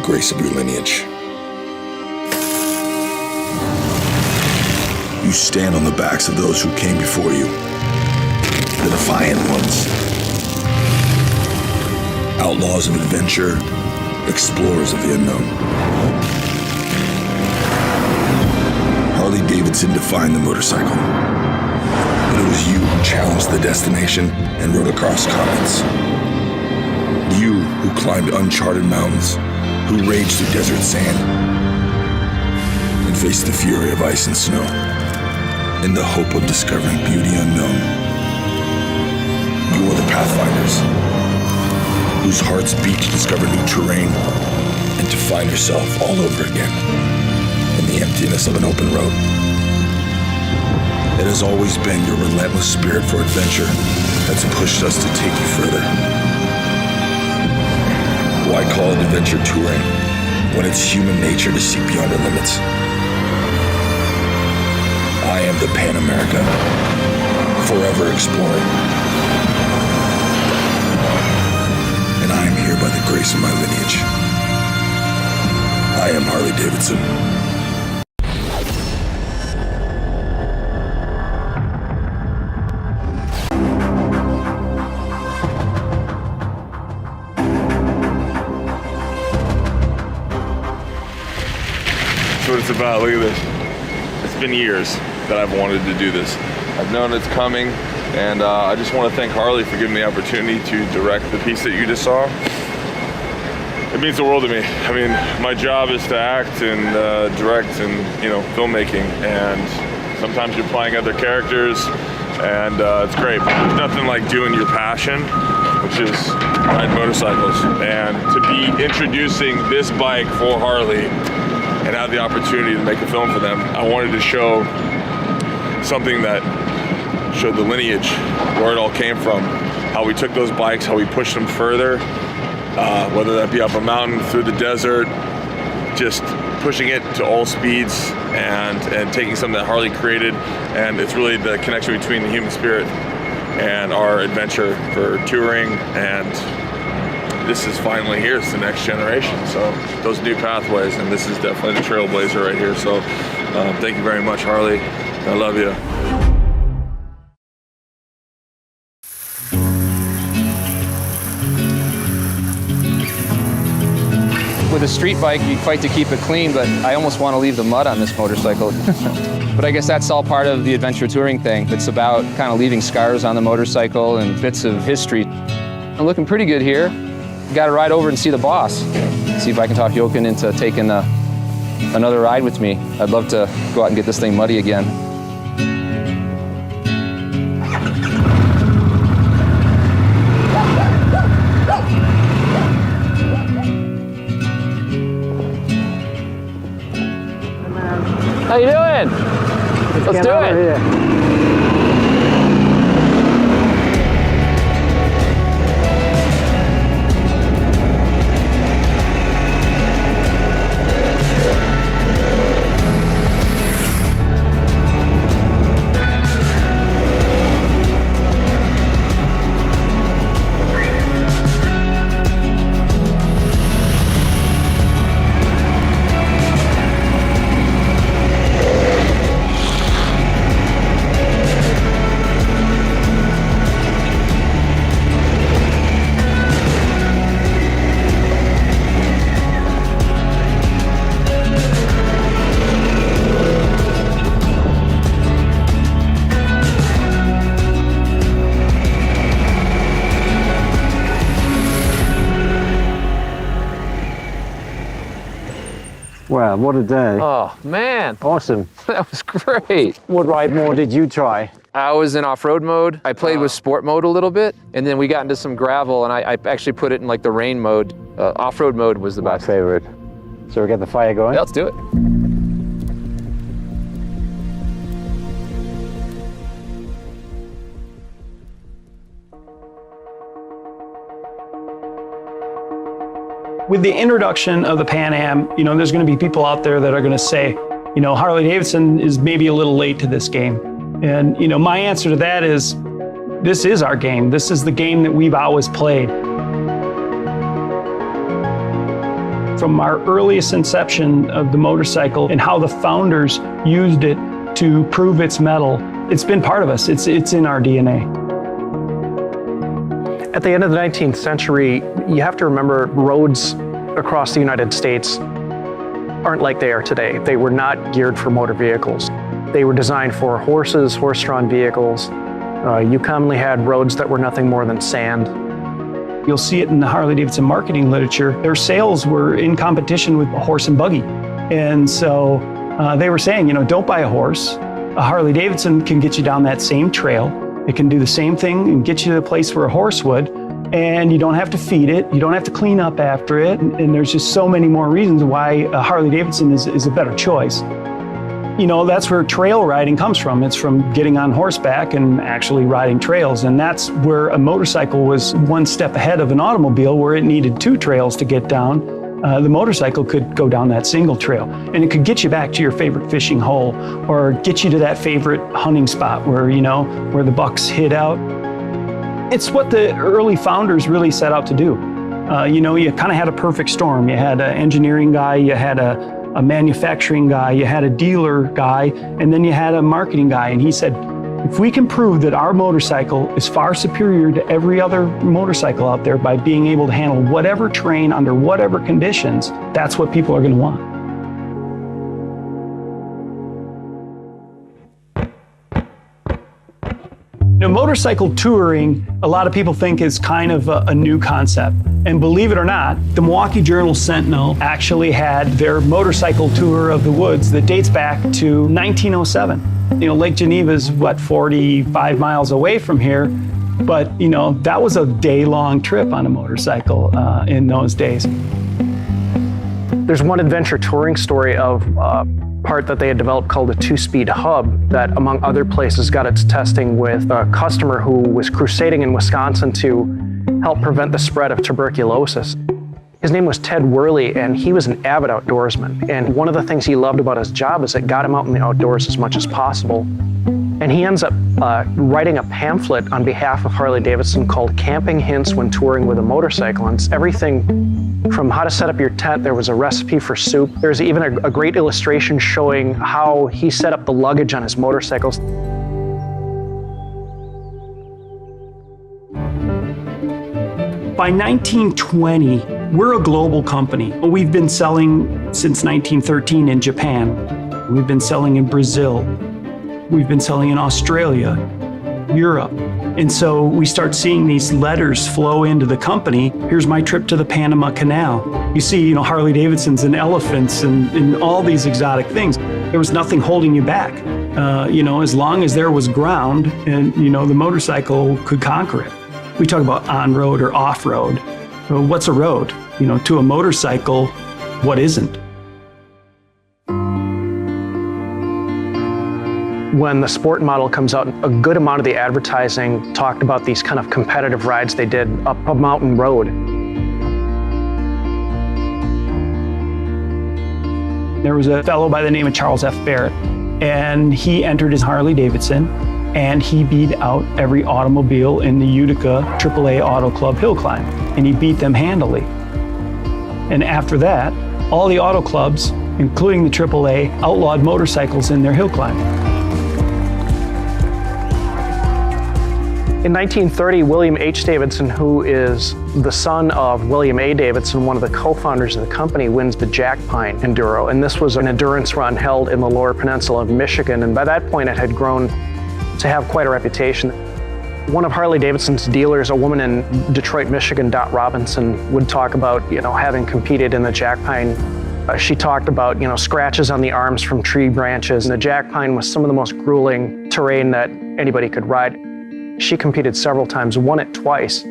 grace of your lineage. You stand on the backs of those who came before you, the defiant ones. Outlaws of adventure, explorers of the unknown. Harley Davidson defined the motorcycle. But it was you who challenged the destination and rode across continents. You who climbed uncharted mountains, who raged through desert sand, and faced the fury of ice and snow, in the hope of discovering beauty unknown. You are the pathfinders, whose hearts beat to discover new terrain and to find yourself all over again in the emptiness of an open road. It has always been your relentless spirit for adventure that's pushed us to take you further. Why call it adventure touring when it's human nature to seek beyond our limits? I am the Pan America, forever exploring. And I am here by the grace of my lineage. I am Harley Davidson. That's what it's about. Look at this. It's been years that I've wanted to do this. I've known it's coming, and I just want to thank Harley for giving me the opportunity to direct the piece that you just saw. It means the world to me. I mean, my job is to act and direct and, filmmaking, and sometimes you're playing other characters, and it's great. There's nothing like doing your passion, which is riding motorcycles, and to be introducing this bike for Harley and have the opportunity to make a film for them. I wanted to show something that showed the lineage, where it all came from, how we took those bikes, how we pushed them further, whether that be up a mountain, through the desert, just pushing it to all speeds and taking something that Harley created. And it's really the connection between the human spirit and our adventure for touring, and this is finally here. It's the next generation. So those new pathways, and this is definitely the trailblazer right here. So thank you very much, Harley. I love you. With a street bike, you fight to keep it clean, but I almost want to leave the mud on this motorcycle. But I guess that's all part of the adventure touring thing. It's about kind of leaving scars on the motorcycle and bits of history. I'm looking pretty good here. Got to ride over and see the boss. See if I can talk Jochen into taking another ride with me. I'd love to go out and get this thing muddy again. How you doing? Let's do it. Here. Wow, what a day. Oh, man. Awesome. That was great. What ride mode did you try? I was in off-road mode. I played with sport mode a little bit, and then we got into some gravel, and I actually put it in like the rain mode. Off-road mode was the best. My favorite. So we get the fire going? Yeah, let's do it. With the introduction of the Pan Am, there's going to be people out there that are going to say, Harley Davidson is maybe a little late to this game. And, my answer to that is, this is our game. This is the game that we've always played. from our earliest inception of the motorcycle and how the founders used it to prove its mettle. It's been part of us. It's in our DNA. At the end of the 19th century, you have to remember roads across the United States aren't like they are today. They were not geared for motor vehicles. They were designed for horses, horse-drawn vehicles. You commonly had roads that were nothing more than sand. You'll see it in the Harley Davidson marketing literature. Their sales were in competition with a horse and buggy. And so they were saying, don't buy a horse. A Harley Davidson can get you down that same trail. It can do the same thing and get you to the place where a horse would. And you don't have to feed it. You don't have to clean up after it. And there's just so many more reasons why a Harley Davidson is a better choice. That's where trail riding comes from. It's from getting on horseback and actually riding trails. And that's where a motorcycle was one step ahead of an automobile, where it needed two trails to get down. The motorcycle could go down that single trail, and it could get you back to your favorite fishing hole or get you to that favorite hunting spot where the bucks hid out. It's what the early founders really set out to do. You kind of had a perfect storm. You had an engineering guy, you had a manufacturing guy, you had a dealer guy, and then you had a marketing guy. And he said, if we can prove that our motorcycle is far superior to every other motorcycle out there by being able to handle whatever terrain under whatever conditions, that's what people are going to want. Motorcycle touring, a lot of people think is kind of a new concept. And believe it or not, the Milwaukee Journal Sentinel actually had their motorcycle tour of the woods that dates back to 1907. Lake Geneva's 45 miles away from here, but that was a day-long trip on a motorcycle in those days. There's one adventure touring story of part that they had developed called a two-speed hub that, among other places, got its testing with a customer who was crusading in Wisconsin to help prevent the spread of tuberculosis. His name was Ted Worley, and he was an avid outdoorsman. And one of the things he loved about his job is it got him out in the outdoors as much as possible. And he ends up writing a pamphlet on behalf of Harley Davidson called Camping Hints When Touring with a Motorcycle. And it's everything from how to set up your tent. There was a recipe for soup. There's even a great illustration showing how he set up the luggage on his motorcycles. By 1920, we're a global company. We've been selling since 1913 in Japan. We've been selling in Brazil. We've been selling in Australia, Europe. And so we start seeing these letters flow into the company. Here's my trip to the Panama Canal. You see, Harley Davidsons and elephants and all these exotic things. There was nothing holding you back. As long as there was ground and, the motorcycle could conquer it. We talk about on-road or off-road. Well, what's a road? To a motorcycle, what isn't? When the sport model comes out, a good amount of the advertising talked about these kind of competitive rides they did up a mountain road. There was a fellow by the name of Charles F. Barrett, and he entered his Harley Davidson, and he beat out every automobile in the Utica AAA Auto Club hill climb, and he beat them handily. And after that, all the auto clubs, including the AAA, outlawed motorcycles in their hill climb. In 1930, William H. Davidson, who is the son of William A. Davidson, one of the co-founders of the company, wins the Jack Pine Enduro. And this was an endurance run held in the Lower Peninsula of Michigan. And by that point, it had grown to have quite a reputation. One of Harley Davidson's dealers, a woman in Detroit, Michigan, Dot Robinson, would talk about, having competed in the Jack Pine. She talked about, scratches on the arms from tree branches. And the Jack Pine was some of the most grueling terrain that anybody could ride. She competed several times, won it twice.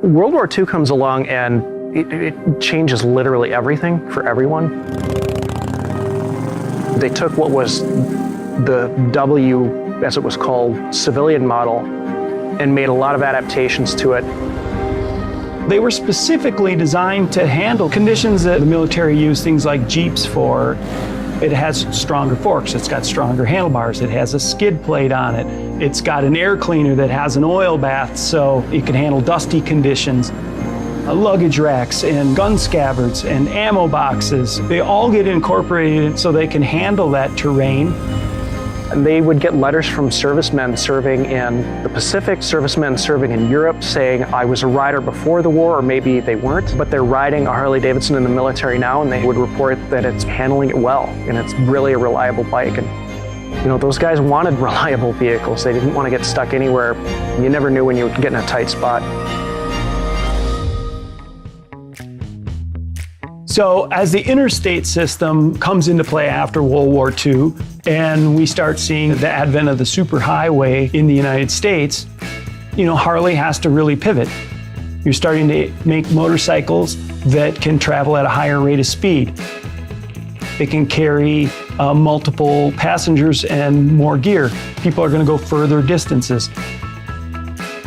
World War II comes along and it changes literally everything for everyone. They took what was the W, as it was called, civilian model, and made a lot of adaptations to it. They were specifically designed to handle conditions that the military used things like Jeeps for. It has stronger forks, it's got stronger handlebars, it has a skid plate on it, it's got an air cleaner that has an oil bath so it can handle dusty conditions. Luggage racks and gun scabbards and ammo boxes, they all get incorporated so they can handle that terrain. And they would get letters from servicemen serving in the Pacific, servicemen serving in Europe saying, I was a rider before the war, or maybe they weren't, but they're riding a Harley Davidson in the military now, and they would report that it's handling it well, and it's really a reliable bike. And you know, those guys wanted reliable vehicles. They didn't want to get stuck anywhere. You never knew when you would get in a tight spot. So as the interstate system comes into play after World War II, and we start seeing the advent of the superhighway in the United States, you know, Harley has to really pivot. You're starting to make motorcycles that can travel at a higher rate of speed. They can carry multiple passengers and more gear. People are going to go further distances.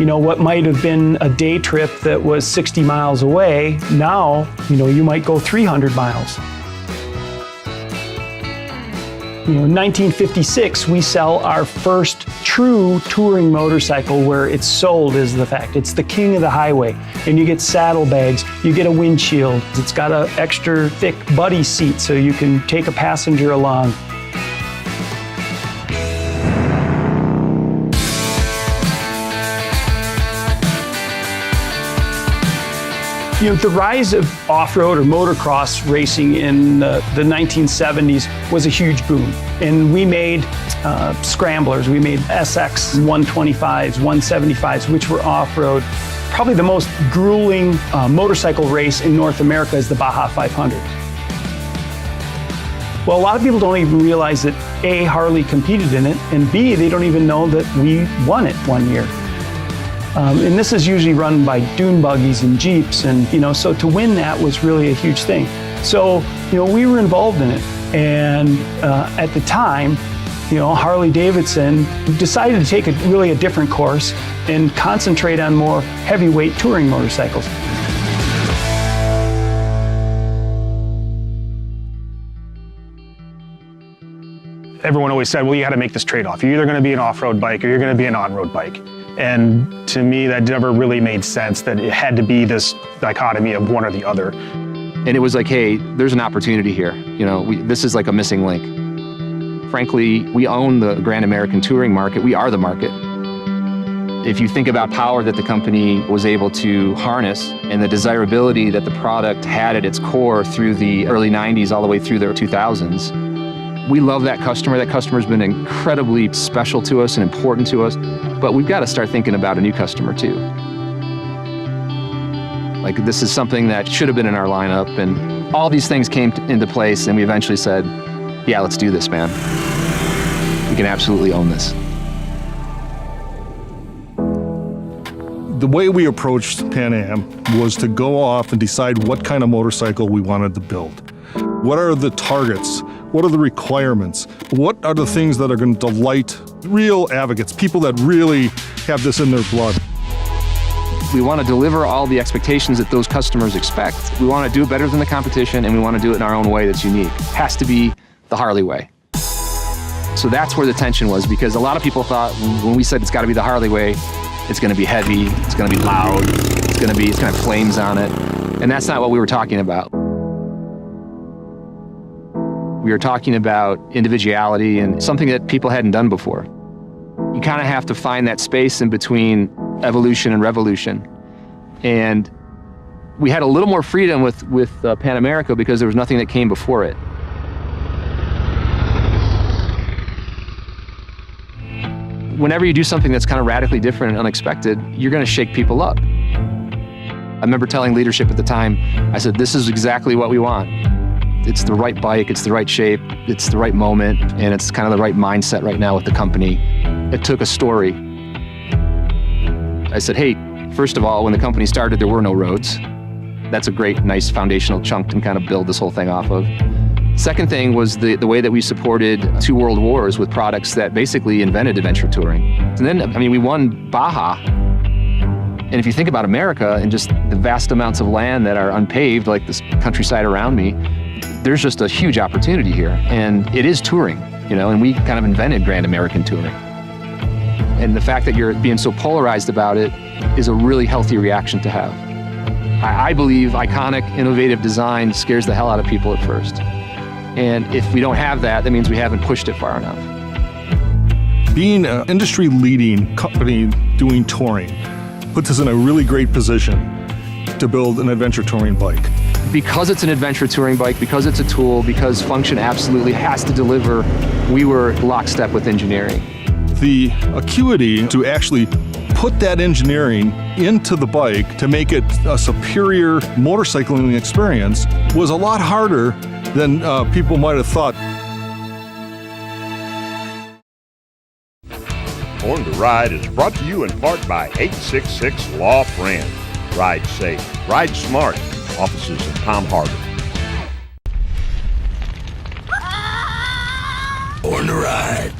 You know, what might have been a day trip that was 60 miles away, now, you know, you might go 300 miles. You know, in 1956, we sell our first true touring motorcycle where it's sold is the fact. It's the king of the highway. And you get saddlebags, you get a windshield. It's got an extra thick buddy seat so you can take a passenger along. You know, the rise of off-road or motocross racing in the 1970s was a huge boom. And we made scramblers, we made SX 125s, 175s, which were off-road. Probably the most grueling motorcycle race in North America is the Baja 500. Well, a lot of people don't even realize that A, Harley competed in it, and B, they don't even know that we won it one year. And this is usually run by dune buggies and Jeeps, and you know, so to win that was really a huge thing. So, you know, we were involved in it, and at the time, you know, Harley Davidson decided to take really a different course and concentrate on more heavyweight touring motorcycles. Everyone always said, well, you got to make this trade-off. You're either going to be an off-road bike or you're going to be an on-road bike. And to me, that never really made sense, that it had to be this dichotomy of one or the other. And it was like, hey, there's an opportunity here. You know, this is like a missing link. Frankly, we own the Grand American touring market. We are the market. If you think about power that the company was able to harness and the desirability that the product had at its core through the early 90s all the way through the 2000s, we love that customer. That customer's been incredibly special to us and important to us, but we've got to start thinking about a new customer too. Like, this is something that should have been in our lineup, and all these things came into place, and we eventually said, yeah, let's do this, man. We can absolutely own this. The way we approached Pan Am was to go off and decide what kind of motorcycle we wanted to build. What are the targets? What are the requirements? What are the things that are going to delight real advocates, people that really have this in their blood? We want to deliver all the expectations that those customers expect. We want to do it better than the competition, and we want to do it in our own way that's unique. It has to be the Harley way. So that's where the tension was, because a lot of people thought when we said it's got to be the Harley way, it's going to be heavy, it's going to be loud, it's going to have flames on it. And that's not what we were talking about. We were talking about individuality and something that people hadn't done before. You kind of have to find that space in between evolution and revolution. And we had a little more freedom with Pan America because there was nothing that came before it. Whenever you do something that's kind of radically different and unexpected, you're going to shake people up. I remember telling leadership at the time, I said, this is exactly what we want. It's the right bike, it's the right shape, it's the right moment, and it's kind of the right mindset right now with the company. It took a story. I said, hey, first of all, when the company started, there were no roads. that's a great, nice foundational chunk to kind of build this whole thing off of. Second thing was the way that we supported 2 world wars with products that basically invented adventure touring. And then, I mean, we won Baja. And if you think about America and just the vast amounts of land that are unpaved, like this countryside around me, there's just a huge opportunity here. And it is touring, you know, and we kind of invented Grand American touring. And the fact that you're being so polarized about it is a really healthy reaction to have. I believe iconic, innovative design scares the hell out of people at first. And if we don't have that, that means we haven't pushed it far enough. Being an industry-leading company doing touring puts us in a really great position to build an adventure touring bike. Because it's an adventure touring bike, because it's a tool, because function absolutely has to deliver, we were lockstep with engineering. The acuity to actually put that engineering into the bike to make it a superior motorcycling experience was a lot harder than people might have thought. Born to Ride is brought to you in part by 866 Law Friend. Ride safe, ride smart. Offices in Palm Harbor. Born to Ride.